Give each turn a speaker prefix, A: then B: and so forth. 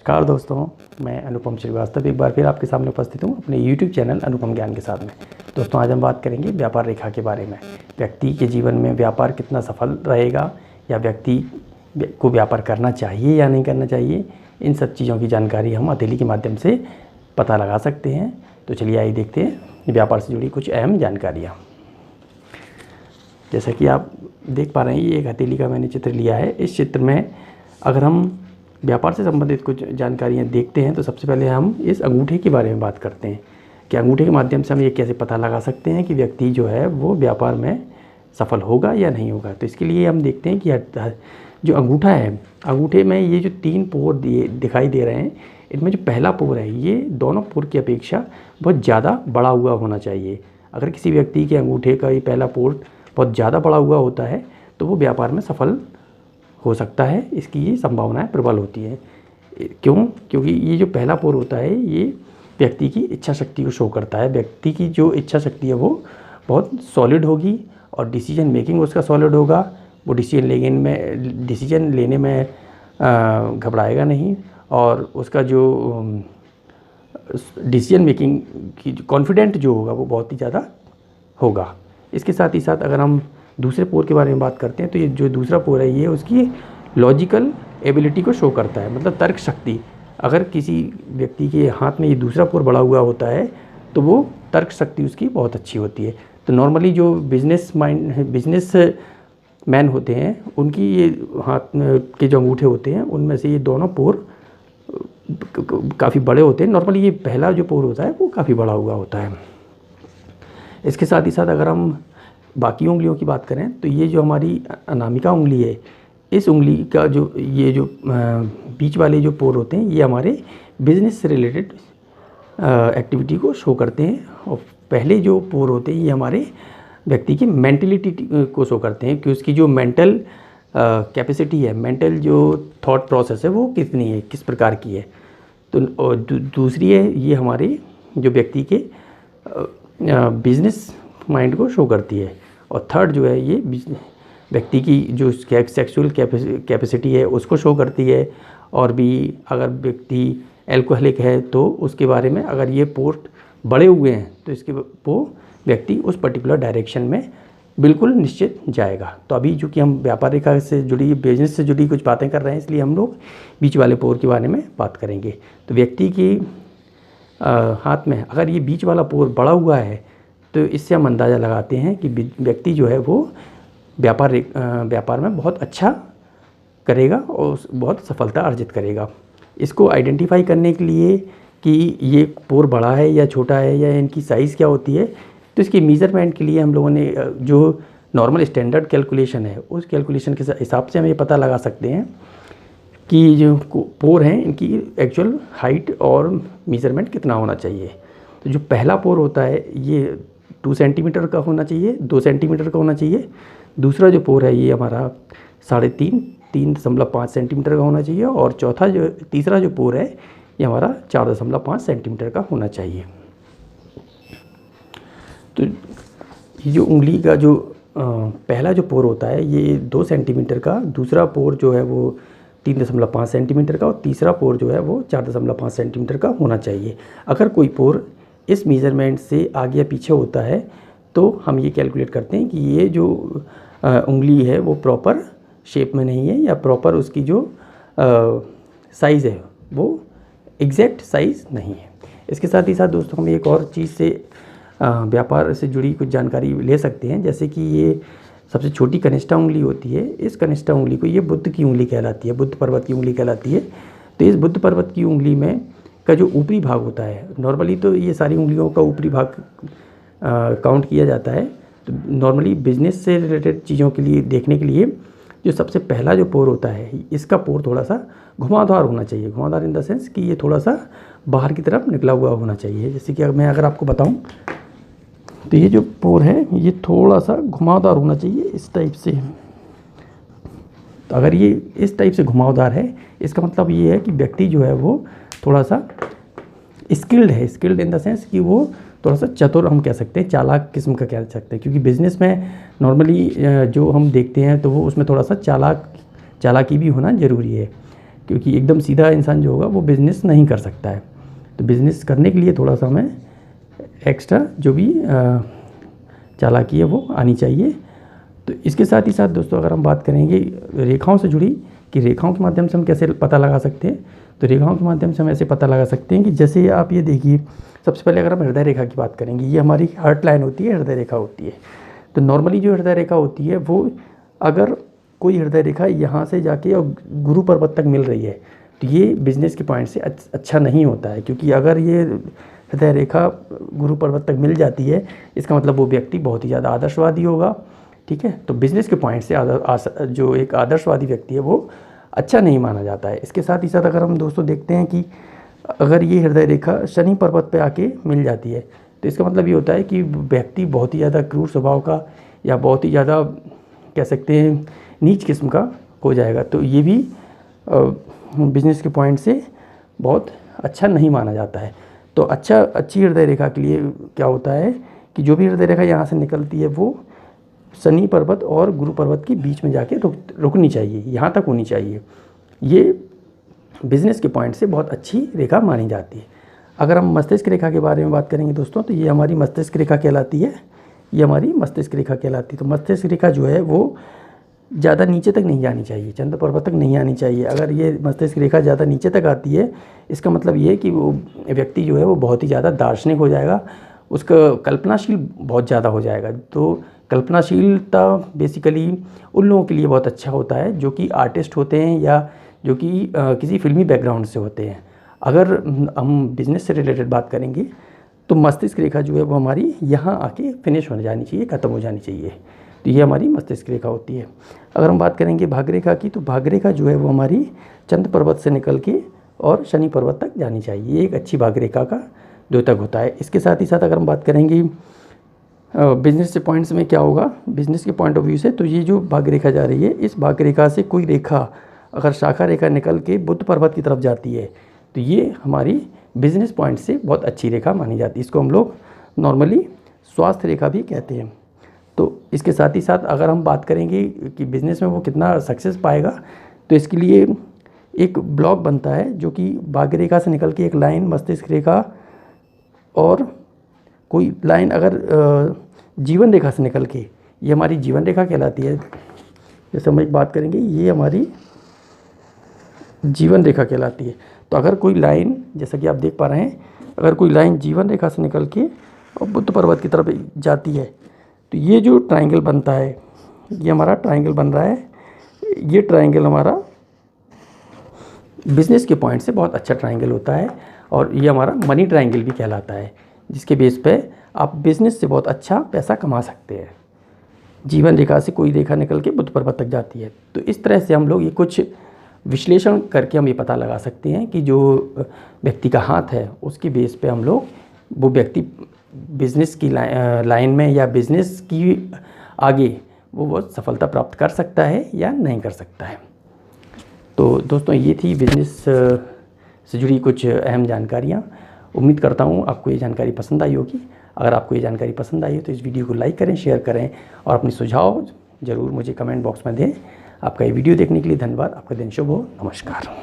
A: नमस्कार दोस्तों, मैं अनुपम श्रीवास्तव एक बार फिर आपके सामने उपस्थित हूँ अपने YouTube चैनल अनुपम ज्ञान के साथ में। दोस्तों, आज हम बात करेंगे व्यापार रेखा के बारे में। व्यक्ति के जीवन में व्यापार कितना सफल रहेगा या व्यक्ति को व्यापार करना चाहिए या नहीं करना चाहिए, इन सब चीज़ों की जानकारी हम हथेली के माध्यम से पता लगा सकते हैं। तो चलिए आइए देखते हैं व्यापार से जुड़ी कुछ अहम जानकारियाँ। जैसा कि आप देख पा रहे हैं, ये एक हथेली का मैंने चित्र लिया है। इस चित्र में अगर हम व्यापार से संबंधित कुछ जानकारियाँ देखते हैं तो सबसे पहले हम इस अंगूठे के बारे में बात करते हैं कि अंगूठे के माध्यम से हम ये कैसे पता लगा सकते हैं कि व्यक्ति जो है वो व्यापार में सफल होगा या नहीं होगा। तो इसके लिए हम देखते हैं कि जो अंगूठा है, अंगूठे में ये जो 3 पोर दिखाई दे रहे हैं, इनमें जो पहला पोर है ये दोनों पोर की अपेक्षा बहुत ज़्यादा बड़ा हुआ होना चाहिए। अगर किसी व्यक्ति के अंगूठे का ये पहला पोर बहुत ज़्यादा बड़ा हुआ होता है तो वो व्यापार में सफल हो सकता है, इसकी ये संभावनाएं प्रबल होती है। क्यों? क्योंकि ये जो पहला पोर होता है ये व्यक्ति की इच्छा शक्ति को शो करता है। व्यक्ति की जो इच्छा शक्ति है वो बहुत सॉलिड होगी और डिसीजन मेकिंग उसका सॉलिड होगा। वो डिसीजन लेने में घबराएगा नहीं और उसका जो डिसीजन मेकिंग की कॉन्फिडेंट जो होगा वो बहुत ही ज़्यादा होगा। इसके साथ ही साथ अगर हम दूसरे पोर के बारे में बात करते हैं तो ये जो दूसरा पोर है ये उसकी लॉजिकल एबिलिटी को शो करता है, मतलब तर्क शक्ति। अगर किसी व्यक्ति के हाथ में ये दूसरा पोर बड़ा हुआ होता है तो वो तर्क शक्ति उसकी बहुत अच्छी होती है। तो नॉर्मली जो बिजनेस मैन होते हैं उनकी ये हाथ के जो अंगूठे होते हैं उनमें से ये दोनों पोर काफ़ी बड़े होते हैं। नॉर्मली ये पहला जो पोर होता है वो काफ़ी बड़ा हुआ होता है। इसके साथ ही साथ अगर हम बाकी उंगलियों की बात करें तो ये जो हमारी अनामिका उंगली है, इस उंगली का जो ये जो बीच वाले जो पोर होते हैं ये हमारे बिजनेस से रिलेटेड एक्टिविटी को शो करते हैं। और पहले जो पोर होते हैं ये हमारे व्यक्ति की मेंटलिटी को शो करते हैं कि उसकी जो मेंटल कैपेसिटी है, मेंटल जो थॉट प्रोसेस है वो कितनी है, किस प्रकार की है। तो दूसरी है ये हमारे जो व्यक्ति के बिजनेस माइंड को शो करती है। और थर्ड जो है ये व्यक्ति की जो सेक्सुअल कैपेसिटी है उसको शो करती है। और भी अगर व्यक्ति एल्कोहलिक है तो उसके बारे में अगर ये पोर्ट बड़े हुए हैं तो वो व्यक्ति उस पर्टिकुलर डायरेक्शन में बिल्कुल निश्चित जाएगा। तो अभी चूँकि हम व्यापार रेखा से जुड़ी, बिजनेस से जुड़ी कुछ बातें कर रहे हैं, इसलिए हम लोग बीच वाले पोर के बारे में बात करेंगे। तो व्यक्ति की हाथ में अगर ये बीच वाला पोर बड़ा हुआ है तो इससे हम अंदाज़ा लगाते हैं कि व्यक्ति जो है वो व्यापार में बहुत अच्छा करेगा और बहुत सफलता अर्जित करेगा। इसको आइडेंटिफाई करने के लिए कि ये पोर बड़ा है या छोटा है या इनकी साइज़ क्या होती है, तो इसकी मेज़रमेंट के लिए हम लोगों ने जो नॉर्मल स्टैंडर्ड कैलकुलेशन है उस कैलकुलेशन के हिसाब से हम ये पता लगा सकते हैं कि जो पोर हैं इनकी एक्चुअल हाइट और मेज़रमेंट कितना होना चाहिए। तो जो पहला पोर होता है ये 2 सेंटीमीटर का होना चाहिए, 2 सेंटीमीटर का होना चाहिए। दूसरा जो पोर है ये हमारा 3.5 सेंटीमीटर का होना चाहिए। और तीसरा जो पोर है ये हमारा 4.5 सेंटीमीटर का होना चाहिए। तो ये जो उंगली का जो पहला जो पोर होता है ये 2 सेंटीमीटर का, दूसरा पोर जो है वो 3.5 सेंटीमीटर का और तीसरा पोर जो है वो 4.5 सेंटीमीटर का होना चाहिए। अगर कोई पोर इस मेज़रमेंट से आगे या पीछे होता है तो हम ये कैलकुलेट करते हैं कि ये जो उंगली है वो प्रॉपर शेप में नहीं है या प्रॉपर उसकी जो साइज़ है वो एग्जैक्ट साइज़ नहीं है। इसके साथ ही साथ दोस्तों हम एक और चीज़ से व्यापार से जुड़ी कुछ जानकारी ले सकते हैं। जैसे कि ये सबसे छोटी कनिष्ठा उंगली होती है, इस कनिष्ठा उंगली को ये बुद्ध की उंगली कहलाती है, बुद्ध पर्वत की उंगली कहलाती है। तो इस बुद्ध पर्वत की उंगली में का जो ऊपरी भाग होता है, नॉर्मली तो ये सारी उंगलियों का ऊपरी भाग काउंट किया जाता है। तो नॉर्मली बिजनेस से रिलेटेड चीज़ों के लिए देखने के लिए जो सबसे पहला जो पोर होता है इसका पोर थोड़ा सा घुमावदार होना चाहिए। घुमावदार इन द सेंस कि ये थोड़ा सा बाहर की तरफ निकला हुआ होना चाहिए। जैसे कि मैं अगर आपको बताऊं तो ये जो पोर है ये थोड़ा सा घुमावदार होना चाहिए इस टाइप से। तो अगर ये इस टाइप से घुमावदार है इसका मतलब ये है कि व्यक्ति जो है वो थोड़ा सा स्किल्ड है। स्किल्ड इन द सेंस कि वो थोड़ा सा चतुर हम कह सकते हैं, चालाक किस्म का कह सकते हैं। क्योंकि बिज़नेस में नॉर्मली जो हम देखते हैं तो वो उसमें थोड़ा सा चालाकी भी होना ज़रूरी है। क्योंकि एकदम सीधा इंसान जो होगा वो बिज़नेस नहीं कर सकता है। तो बिज़नेस करने के लिए थोड़ा सा हमें एक्स्ट्रा जो भी चालाकी है वो आनी चाहिए। तो इसके साथ ही साथ दोस्तों अगर हम बात करेंगे रेखाओं से जुड़ी, कि रेखाओं के माध्यम से हम कैसे पता लगा सकते हैं, तो रेखाओं के माध्यम से हम ऐसे पता लगा सकते हैं कि जैसे आप ये देखिए, सबसे पहले अगर हम हृदय रेखा की बात करेंगे, ये हमारी हार्ट लाइन होती है, हृदय रेखा होती है। तो नॉर्मली जो हृदय रेखा होती है वो अगर कोई हृदय रेखा यहाँ से जाके और गुरु पर्वत तक मिल रही है तो ये बिजनेस के पॉइंट से अच्छा नहीं होता है, क्योंकि अगर ये हृदय रेखा गुरु पर्वत तक मिल जाती है इसका मतलब वो व्यक्ति बहुत ही ज़्यादा आदर्शवादी होगा, ठीक है। तो बिज़नेस के पॉइंट से जो एक आदर्शवादी व्यक्ति है वो अच्छा नहीं माना जाता है। इसके साथ ही साथ अगर हम दोस्तों देखते हैं कि अगर ये हृदय रेखा शनि पर्वत पे आके मिल जाती है तो इसका मतलब ये होता है कि व्यक्ति बहुत ही ज़्यादा क्रूर स्वभाव का या बहुत ही ज़्यादा कह सकते हैं नीच किस्म का हो जाएगा। तो ये भी बिज़नेस के पॉइंट से बहुत अच्छा नहीं माना जाता है। तो अच्छी हृदय रेखा के लिए क्या होता है कि जो भी हृदय रेखा यहाँ से निकलती है वो शनि पर्वत और गुरु पर्वत के बीच में जाके रुकनी चाहिए, यहाँ तक होनी चाहिए। ये बिज़नेस के पॉइंट से बहुत अच्छी रेखा मानी जाती है। अगर हम मस्तिष्क रेखा के बारे में बात करेंगे दोस्तों तो ये हमारी मस्तिष्क रेखा कहलाती है, ये हमारी मस्तिष्क रेखा कहलाती है। तो मस्तिष्क रेखा जो है वो ज़्यादा नीचे तक नहीं जानी चाहिए, चंद्र पर्वत तक नहीं आनी चाहिए। अगर ये मस्तिष्क रेखा ज़्यादा नीचे तक आती है इसका मतलब ये है कि वो व्यक्ति जो है वो बहुत ही ज़्यादा दार्शनिक हो जाएगा, उसका कल्पनाशील बहुत ज़्यादा हो जाएगा। तो कल्पनाशीलता बेसिकली उन लोगों के लिए बहुत अच्छा होता है जो कि आर्टिस्ट होते हैं या जो कि किसी फिल्मी बैकग्राउंड से होते हैं। अगर हम बिज़नेस से रिलेटेड बात करेंगे तो मस्तिष्क रेखा जो है वो हमारी यहाँ आके फिनिश हो जानी चाहिए, ख़त्म हो जानी चाहिए। तो ये हमारी मस्तिष्क रेखा होती है। अगर हम बात करेंगे भाग्य रेखा की, तो भाग्य रेखा जो है वो हमारी चंद्र पर्वत से निकल के और शनि पर्वत तक जानी चाहिए। ये एक अच्छी भाग्य रेखा का द्योतक होता है। इसके साथ ही साथ अगर हम बात करेंगे बिज़नेस के पॉइंट्स में क्या होगा, बिज़नेस के पॉइंट ऑफ व्यू से, तो ये जो भाग्य रेखा जा रही है इस भाग्य रेखा से कोई रेखा अगर शाखा रेखा निकल के बुध पर्वत की तरफ जाती है तो ये हमारी बिज़नेस पॉइंट से बहुत अच्छी रेखा मानी जाती है। इसको हम लोग नॉर्मली स्वास्थ्य रेखा भी कहते हैं। तो इसके साथ ही साथ अगर हम बात करेंगे कि बिज़नेस में वो कितना सक्सेस पाएगा तो इसके लिए एक ब्लॉक बनता है जो कि भाग्य रेखा से निकल के एक लाइन मस्तिष्क रेखा और कोई लाइन अगर जीवन रेखा से निकल के, ये हमारी जीवन रेखा कहलाती है। जैसे हम एक बात करेंगे ये हमारी जीवन रेखा कहलाती है। तो अगर कोई लाइन, जैसा कि आप देख पा रहे हैं, अगर कोई लाइन जीवन रेखा से निकल के और बुध पर्वत की तरफ जाती है तो ये जो ट्रायंगल बनता है, ये हमारा ट्रायंगल बन रहा है। ये ट्रायंगल हमारा बिज़नेस के पॉइंट से बहुत अच्छा ट्रायंगल होता है और ये हमारा मनी ट्रायंगल भी कहलाता है, जिसके बेस पे आप बिज़नेस से बहुत अच्छा पैसा कमा सकते हैं। जीवन रेखा से कोई रेखा निकल के बुध पर्वत तक जाती है। तो इस तरह से हम लोग ये कुछ विश्लेषण करके हम ये पता लगा सकते हैं कि जो व्यक्ति का हाथ है उसके बेस पे हम लोग वो व्यक्ति बिज़नेस की लाइन में या बिज़नेस की आगे वो सफलता प्राप्त कर सकता है या नहीं कर सकता है। तो दोस्तों ये थी बिज़नेस से जुड़ी कुछ अहम जानकारियाँ। उम्मीद करता हूँ आपको ये जानकारी पसंद आई होगी। अगर आपको ये जानकारी पसंद आई हो तो इस वीडियो को लाइक करें, शेयर करें और अपने सुझाव ज़रूर मुझे कमेंट बॉक्स में दें। आपका ये वीडियो देखने के लिए धन्यवाद। आपका दिन शुभ हो। नमस्कार।